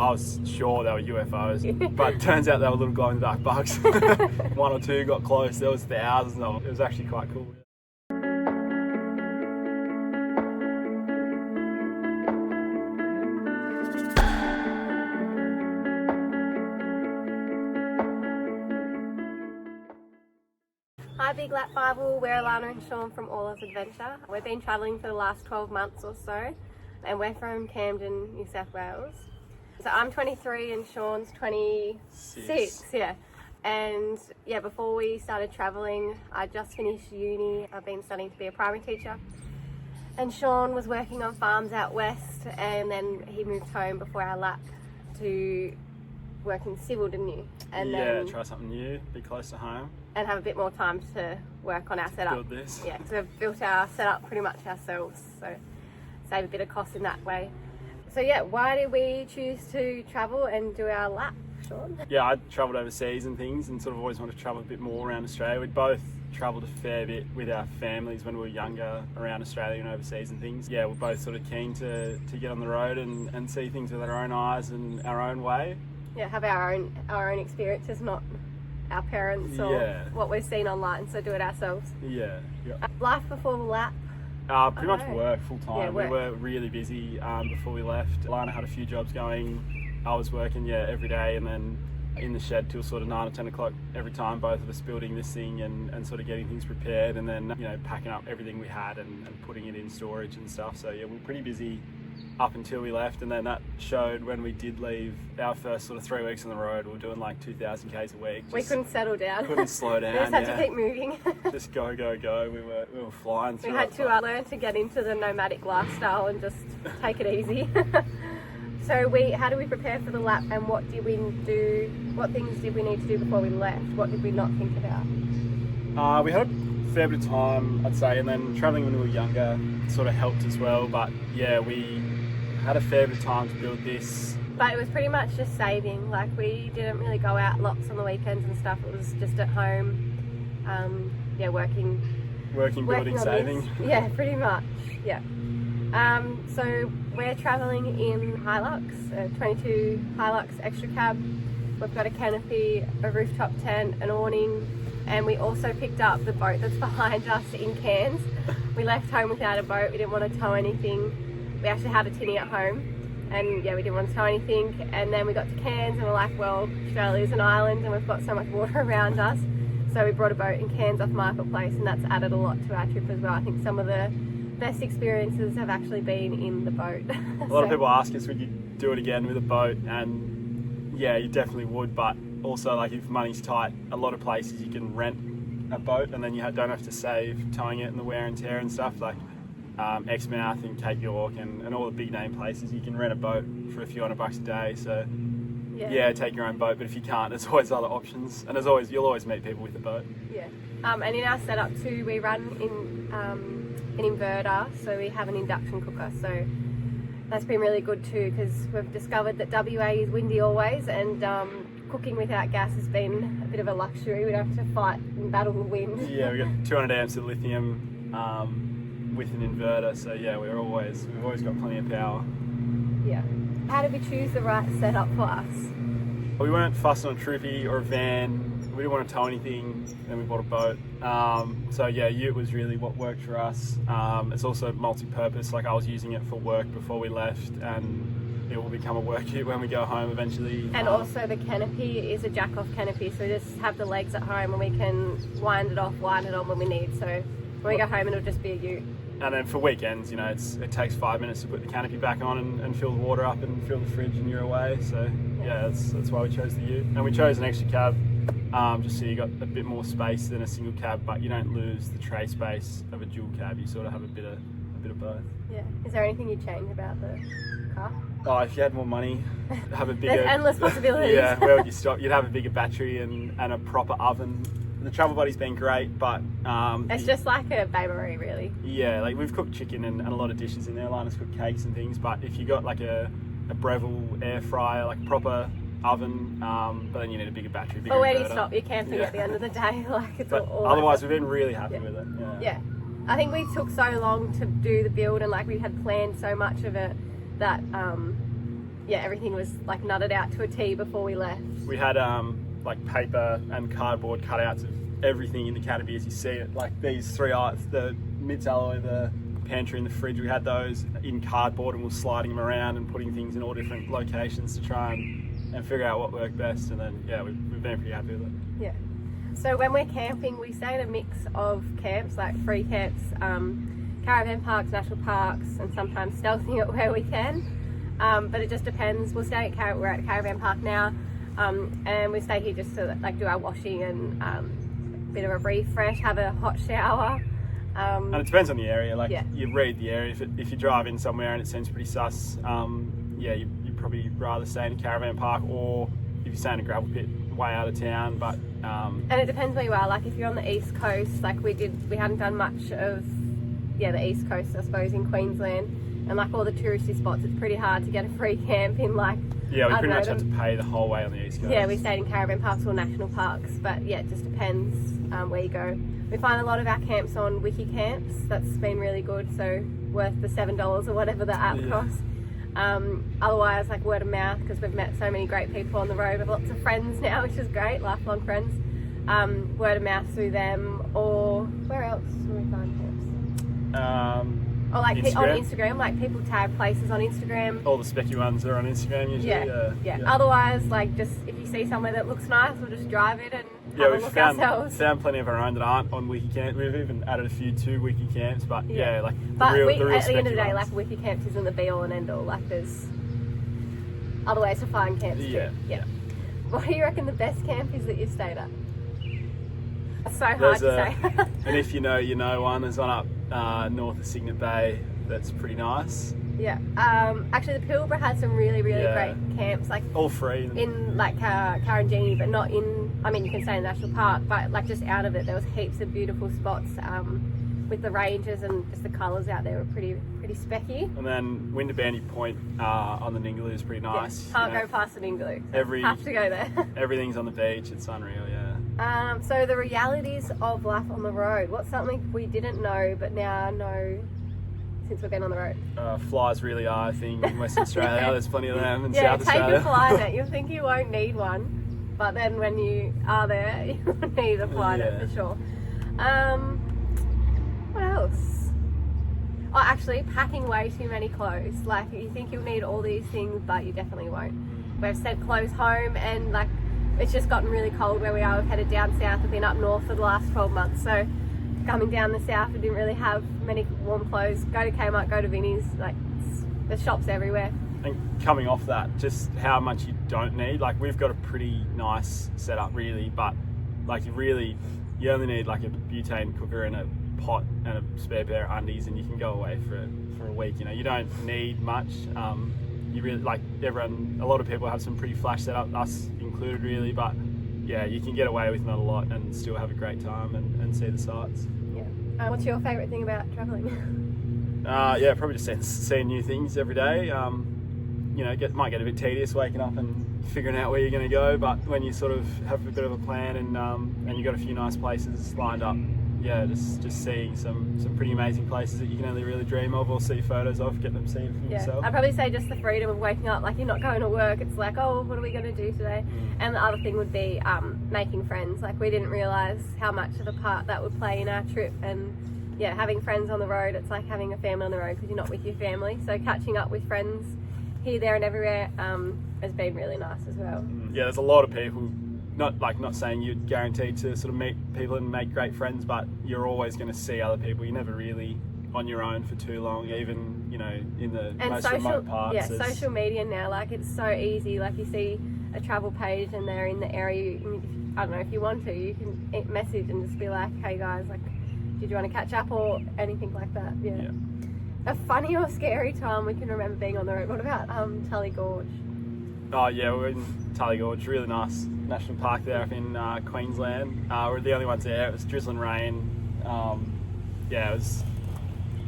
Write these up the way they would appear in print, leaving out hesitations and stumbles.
I was sure they were UFOs, but it turns out they were little glow-in-the-dark bugs. One or two got close. There was thousands of them. It was actually quite cool. Hi Big Lap Bible, we're Alanna and Sean from All Us Adventure. We've been travelling for the last 12 months or so, and we're from Camden, New South Wales. So I'm 23 and Sean's 26, yeah. And yeah, before we started travelling, I just finished uni. I've been studying to be a primary teacher. And Sean was working on farms out west, and then he moved home before our lap to work in civil, didn't you? And then try something new, be close to home. And have a bit more time to work on our setup. Build this. Yeah, so we've built our setup pretty much ourselves, so save a bit of cost in that way. So yeah, why did we choose to travel and do our lap, Sean? Yeah, I travelled overseas and things and sort of always wanted to travel a bit more around Australia. We'd both travelled a fair bit with our families when we were younger around Australia and overseas and things. Yeah, we're both sort of keen to get on the road and see things with our own eyes and our own way. Yeah, have our own experiences, not our parents or what we've seen online, so do it ourselves. Yeah. Life before the lap? Pretty much work full time. Yeah, we were really busy before we left. Alanna had a few jobs going. I was working every day, and then in the shed till sort of 9 or 10 o'clock every time, both of us building this thing and sort of getting things prepared, and then packing up everything we had and putting it in storage and stuff. So yeah, we were pretty busy up until we left, and then that showed when we did leave. Our first sort of 3 weeks on the road, we were doing like 2,000 k's a week. We couldn't settle down. Couldn't slow down. We just had to keep moving. Just go. We were flying through. We had to learn to get into the nomadic lifestyle and just take it easy. So how do we prepare for the lap, and what did we do? What things did we need to do before we left? What did we not think about? We had a fair bit of time, I'd say, and then travelling when we were younger sort of helped as well. But yeah, we had a fair bit of time to build this. But it was pretty much just saving. Like, we didn't really go out lots on the weekends and stuff. It was just at home, working, building, saving. This. Yeah, pretty much. Yeah. So we're travelling in Hilux, a 22 Hilux Xtra cab. We've got a canopy, a rooftop tent, an awning, and we also picked up the boat that's behind us in Cairns. We left home without a boat. We didn't want to tow anything. We actually had a tinny at home, and yeah, we didn't want to tow anything. And then we got to Cairns and we're like, well, Australia's an island and we've got so much water around us. So we brought a boat in Cairns off Marketplace, and that's added a lot to our trip as well. I think some of the best experiences have actually been in the boat. A lot of people ask us, would you do it again with a boat? And yeah, you definitely would, but also, like, if money's tight, a lot of places you can rent a boat and then you don't have to save towing it and the wear and tear and stuff. Like Exmouth and Cape York and all the big name places, you can rent a boat for a few $100 a day. So yeah, take your own boat, but if you can't, there's always other options, and you'll always meet people with a boat. Yeah. And in our setup too, we run in an inverter, so we have an induction cooker, so that's been really good too, because we've discovered that WA is windy always, and cooking without gas has been a bit of a luxury. We don't have to fight and battle the wind. Yeah, we got 200 amps of lithium with an inverter, so yeah, we've always got plenty of power. Yeah. How did we choose the right setup for us? Well, we weren't fussed on a troopy or a van. We didn't want to tow anything, then we bought a boat. So yeah, Ute was really what worked for us. It's also multi-purpose. Like, I was using it for work before we left, and it will become a work Ute when we go home eventually. And also the canopy is a jack-off canopy, so we just have the legs at home and we can wind it off, wind it on when we need. So when we go home, it'll just be a Ute. And then for weekends, it takes 5 minutes to put the canopy back on and fill the water up and fill the fridge, and you're away. So yeah, that's why we chose the Ute. And we chose an extra cab, just so you got a bit more space than a single cab, but you don't lose the tray space of a dual cab. You sort of have a bit of both. Yeah. Is there anything you'd change about the car? Oh, if you had more money, have a bigger... There's endless possibilities. Yeah, where would you stop? You'd have a bigger battery and a proper oven. The travel buddy's been great, but it's just like a bakery, really. Yeah, like, we've cooked chicken and a lot of dishes in there. Alanna's cooked cakes and things, but if you got like a Breville air fryer, like proper oven, but then you need a bigger battery. But where do you stop? You're camping at the end of the day, like, it's all otherwise, we've been really happy with it. Yeah. I think we took so long to do the build, and like, we had planned so much of it that yeah, everything was like nutted out to a T before we left. We had like paper and cardboard cutouts of everything in the canopy as you see it. Like these 3 items, the mids alloy, the pantry and the fridge, we had those in cardboard and we're sliding them around and putting things in all different locations to try and figure out what worked best. And then, yeah, we've been pretty happy with it. Yeah. So when we're camping, we stay in a mix of camps, like free camps, caravan parks, national parks, and sometimes stealthing it where we can. But it just depends. We're at a caravan park now, and we stay here just to like do our washing and a bit of a refresh, have a hot shower. And it depends on the area. Like yeah. you read the area. If you drive in somewhere and it seems pretty sus, yeah, you'd probably rather stay in a caravan park, or if you stay in a gravel pit way out of town. But and it depends where you are. Like if you're on the east coast, like we hadn't done much of the east coast, I suppose, in Queensland, and like all the touristy spots, it's pretty hard to get a free camp in. Like yeah, we pretty much had to pay the whole way on the east coast. Yeah, we stayed in caravan parks or national parks, but yeah, it just depends where you go. We find a lot of our camps on WikiCamps. That's been really good, so worth the $7 or whatever the app costs. Otherwise, like word of mouth, because we've met so many great people on the road. We have lots of friends now, which is great, lifelong friends. Word of mouth through them, or where else do we find camps? Or like Instagram. on Instagram, like people tag places on Instagram. All the specky ones are on Instagram usually. Yeah. Otherwise, like just if you see somewhere that looks nice, we'll just drive it and have a look ourselves. Found plenty of our own that aren't on WikiCamps. We've even added a few to WikiCamps, but yeah, like but the real at the end of the day, ones. like WikiCamps isn't the be all and end all. Like there's other ways to find camps too. Yeah. What do you reckon the best camp is that you've stayed at? It's so hard to say. And if you know one, there's one up north of Cygnet Bay that's pretty nice. Yeah. Actually, the Pilbara had some really great camps, like all free in like Karijini, but not in. I mean, you can stay in the national park, but like just out of it, there was heaps of beautiful spots with the ranges, and just the colours out there were pretty specky. And then Windabandy Point on the Ningaloo is pretty nice. Yeah, can't go past the Ningaloo. So have to go there. Everything's on the beach. It's unreal. Yeah. So the realities of life on the road. What's something we didn't know but now know since we've been on the road? Flies really are a thing in Western Australia. There's plenty of them in South take Australia. a fly net. You'll think you won't need one, but then when you are there, you'll need a fly net for sure. What else? Oh, actually, packing way too many clothes. Like, you think you'll need all these things, but you definitely won't. We've sent clothes home, and like, it's just gotten really cold where we are. We've headed down south. We've been up north for the last 12 months, so coming down the south, we didn't really have many warm clothes. Go to Kmart, go to Vinnie's, like, there's shops everywhere. And coming off that, just how much you don't need. Like, we've got a pretty nice setup, really, but like you only need like a butane cooker and a pot and a spare pair of undies, and you can go away for a week. You don't need much. You really, like, a lot of people have some pretty flash setup, us included, really, but yeah, you can get away with not a lot and still have a great time and see the sights. Yeah. What's your favourite thing about travelling? Yeah, probably just seeing new things every day. Might get a bit tedious waking up and figuring out where you're going to go, but when you sort of have a bit of a plan and you've got a few nice places lined up, yeah, just seeing some pretty amazing places that you can only really dream of or see photos of, get them seen for yourself. I'd probably say just the freedom of waking up, like you're not going to work, it's like, oh, what are we going to do today? And the other thing would be making friends. Like, we didn't realise how much of a part that would play in our trip, and yeah, having friends on the road, it's like having a family on the road because you're not with your family, so catching up with friends here, there and everywhere has been really nice as well. Yeah, there's a lot of people, not saying you're guaranteed to sort of meet people and make great friends, but you're always going to see other people. You're never really on your own for too long, even in the most remote parts. Yeah, social media now, like, it's so easy. Like, you see a travel page and they're in the area, I don't know, if you want to, you can message and just be like, hey guys, like, did you want to catch up or anything like that? Yeah. A funny or scary time we can remember being on the road. What about Tully Gorge? Oh yeah, we're in Tully Gorge, really nice national park there up in Queensland. We're the only ones there. It was drizzling rain. It was.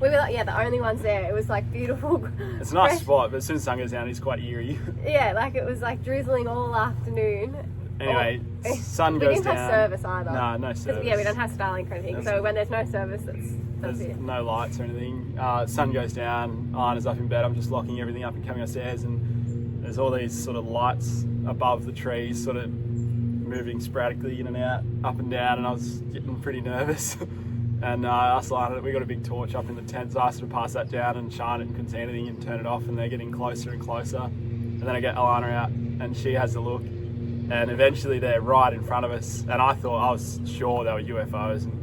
We were like, the only ones there. It was like beautiful. It's a nice spot, but as soon as the sun goes down, it's quite eerie. Yeah, like it was like drizzling all afternoon. Anyway, sun goes down. We didn't have service either. No service. Yeah, we don't have Starlink or anything. So when there's no service, there's no lights or anything. Sun goes down. Alanna's up in bed. I'm just locking everything up and coming upstairs, and there's all these sort of lights above the trees, sort of moving sporadically in and out, up and down, and I was getting pretty nervous. And I asked Alanna, we got a big torch up in the tent, so I asked her to pass that down and shine it and couldn't see anything and turn it off, and they're getting closer and closer. And then I get Alanna out and she has a look, and eventually they're right in front of us, and I was sure they were UFOs, and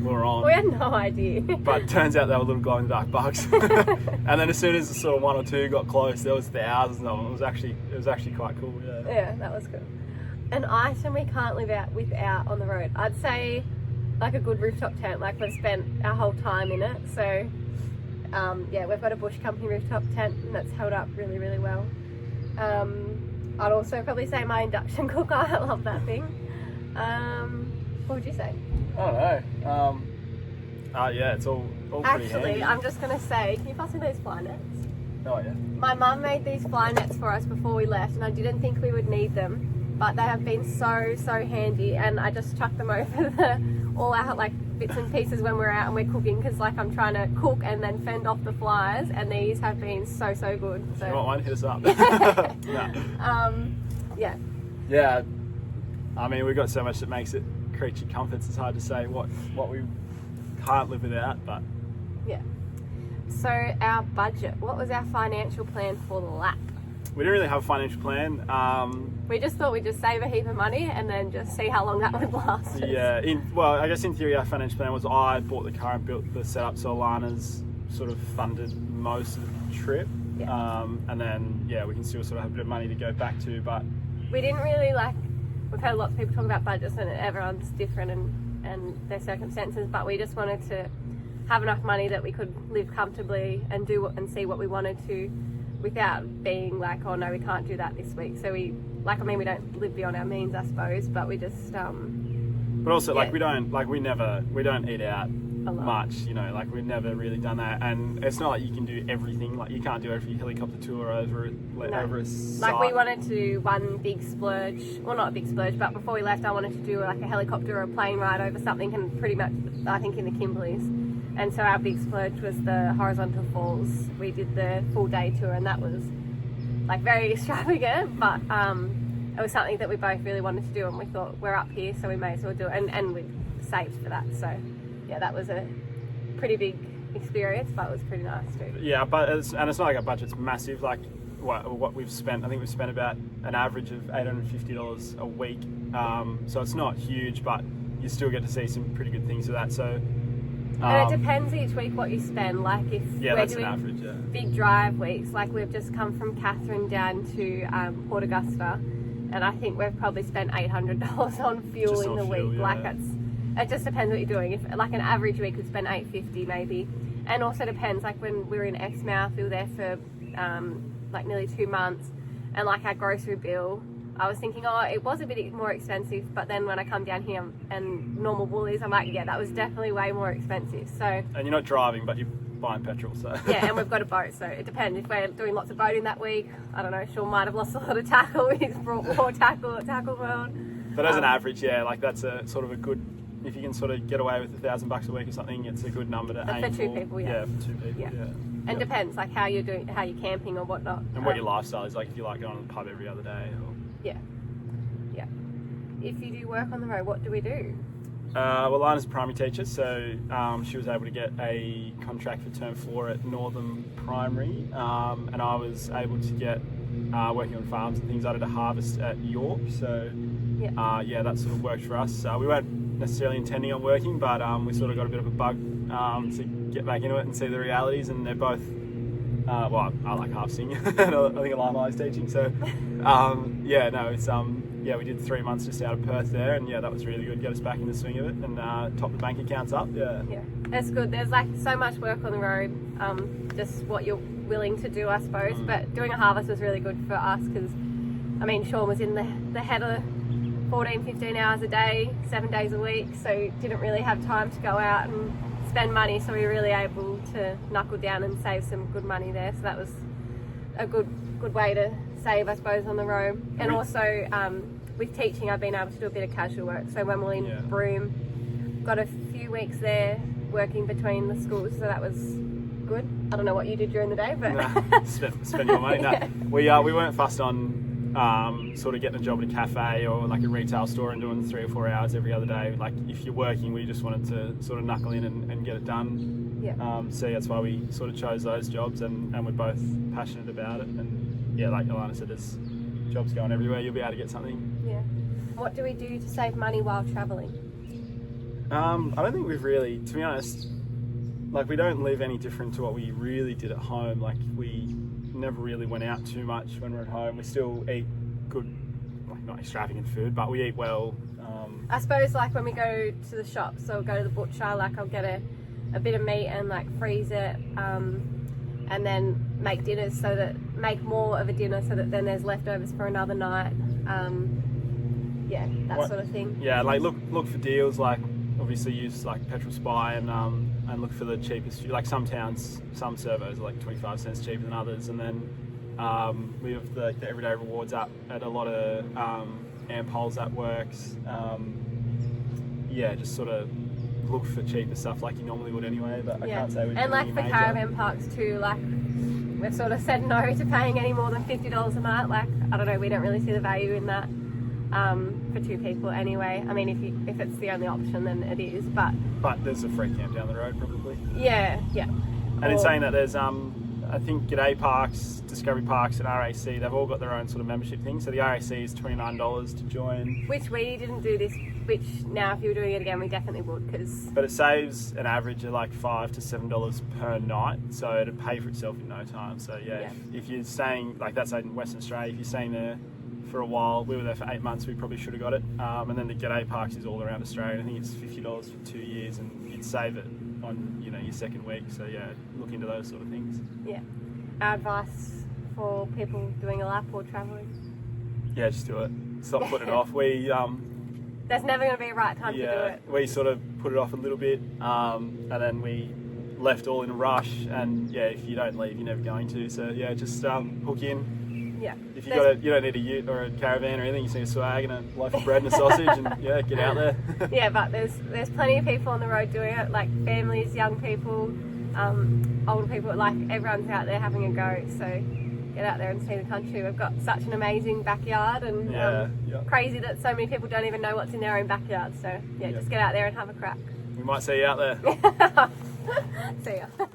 we were on. We had no idea. But it turns out they were little glow in the dark bugs. And then as soon as the sort of one or two got close, there was thousands of them. It was actually quite cool. Yeah, that was good. An item we can't live out without on the road, I'd say like a good rooftop tent. Like we've spent our whole time in it, so we've got a Bush Company rooftop tent and that's held up really, really well. I'd also probably say my induction cooker. I love that thing. What would you say? I don't know. Yeah, it's all pretty Actually, handy. I'm just going to say, can you pass me those fly nets? Oh yeah. My mum made these fly nets for us before we left, and I didn't think we would need them, but they have been so handy, and I just chuck them over all our like bits and pieces when we're out and we're cooking, because like I'm trying to cook and then fend off the flies, and these have been so good. So You want one? Hit us up. Yeah. Yeah. I mean, we've got so much that makes it creature comforts. It's hard to say what we can't live without, but Yeah. So our budget, what was our financial plan for the lap? we didn't really have a financial plan. We just thought we'd just save a heap of money and then just see how long that would last us. Yeah, I guess in theory our financial plan was I bought the car and built the setup, so Alana's sort of funded most of the trip. Yeah. And then we can still sort of have a bit of money to go back to, but We didn't really we've had lots of people talk about budgets and everyone's different and their circumstances, but we just wanted to have enough money that we could live comfortably and and see what we wanted to without being like, oh no, we can't do that this week. So we don't live beyond our means, I suppose, but we just but also we don't eat out a lot. much, we've never really done that, and it's not like you can do everything. Like you can't do every helicopter tour over a site. We wanted to do one big splurge, well not a big splurge, but before we left I wanted to do like a helicopter or a plane ride over something, and pretty much I think in the Kimberleys. And so our big splurge was the horizontal falls. We did the full day tour, and that was like very extravagant, but it was something that we both really wanted to do, and we thought we're up here so we may as well do it, and we saved for that. So yeah, that was a pretty big experience, but it was pretty nice too. Yeah, but it's not like our budget's massive. Like what we've spent, I think we've spent about an average of $850 a week. So it's not huge, but you still get to see some pretty good things with that. So. And it depends each week what you spend. Like if we're doing an average, big drive weeks, like we've just come from Catherine down to Port Augusta, and I think we've probably spent $800 on fuel Just in on the fuel, week. yeah. It just depends what you're doing. If like an average week, we'd spend $850 maybe, and also depends. Like when we were in Exmouth, we were there for nearly 2 months, and like our grocery bill, I was thinking, it was a bit more expensive, but then when I come down here and normal Woolies, I'm like, yeah, that was definitely way more expensive. So. And you're not driving, but you're buying petrol, so. Yeah, and we've got a boat, so it depends. If we're doing lots of boating that week, I don't know, Sean might have lost a lot of tackle. He's brought more tackle at Tackle World. But as an average, that's a sort of a good. If you can sort of get away with $1,000 a week or something, it's a good number to aim for. For two people, yeah. Yeah, for two people, yeah. And depends, like how you're camping or whatnot. And what your lifestyle is, like if you like going to the pub every other day. Or... Yeah. If you do work on the road, what do we do? Well, Alana's a primary teacher, so she was able to get a contract for term 4 at Northern Primary, and I was able to get working on farms and things. I did a harvest at York, so that sort of worked for us. We weren't necessarily intending on working, but we sort of got a bit of a bug to get back into it and see the realities, and they're both I like harvesting and I think Alanna likes teaching, so it's we did 3 months just out of Perth there, and that was really good. Get us back in the swing of it and top the bank accounts up. Yeah, that's good. There's like so much work on the road, just what you're willing to do, I suppose. But doing a harvest was really good for us because Sean was in the header 14-15 hours a day, 7 days a week, so didn't really have time to go out and spend money, so we were really able to knuckle down and save some good money there. So that was a good way to save, I suppose, on the road. And also with teaching, I've been able to do a bit of casual work. So when we're in Broome, got a few weeks there working between the schools, so that was good. I don't know what you did during the day, but Nah, spend your money. Yeah. No, we weren't fussed on sort of getting a job at a cafe or like a retail store and doing 3 or 4 hours every other day. Like if you're working, we just wanted to sort of knuckle in and get it done. Yeah. So that's why we sort of chose those jobs, and we're both passionate about it. And yeah, like Alanna said, there's jobs going everywhere. You'll be able to get something. Yeah. What do we do to save money while travelling? I don't think we've really, to be honest, like we don't live any different to what we really did at home. Like we never really went out too much when we're at home. We still eat good, like not extravagant food, but we eat well. I suppose like when we go to the shops or go to the butcher, like I'll get a bit of meat and like freeze it, and then make dinners so that, make more of a dinner so that then there's leftovers for another night. Yeah, that sort of thing. Yeah, like look for deals, like obviously use like Petrol Spy and look for the cheapest. Like some towns, some servos are like 25 cents cheaper than others, and then we have the everyday rewards up at a lot of amp holes that works. Yeah, just sort of look for cheaper stuff like you normally would anyway, but I can't say we've and like for major. caravan parks too, like we've sort of said no to paying any more than $50 a night. Like I don't know, we don't really see the value in that for 2 people anyway. I mean, if it's the only option, then it is, but there's a free camp down the road probably. yeah. And in saying that, there's I think G'day Parks, Discovery Parks and RAC, they've all got their own sort of membership thing. So the RAC is $29 to join. Which we didn't do this, which now if you were doing it again, we definitely would, But it saves an average of like $5 to $7 per night, so it'd pay for itself in no time. So yeah. If you're staying, like that's in Western Australia, if you're staying there for a while, we were there for 8 months, we probably should have got it. And then the G'day Parks is all around Australia. I think it's $50 for 2 years, and you'd save it on your second week. So yeah, look into those sort of things. Yeah. Our advice for people doing a lap or travelling? Yeah, just do it. Stop putting it off. We there's never going to be a right time to do it. We sort of put it off a little bit, and then we left all in a rush. And yeah, if you don't leave, you're never going to. So yeah, just hook in. Yeah. If you you don't need a ute or a caravan or anything. You just need a swag and a loaf of bread and a sausage, and yeah, get out there. Yeah, but there's plenty of people on the road doing it, like families, young people, older people. Like everyone's out there having a go. So get out there and see the country. We've got such an amazing backyard, and crazy that so many people don't even know what's in their own backyard. So yeah, just get out there and have a crack. We might see you out there. See ya.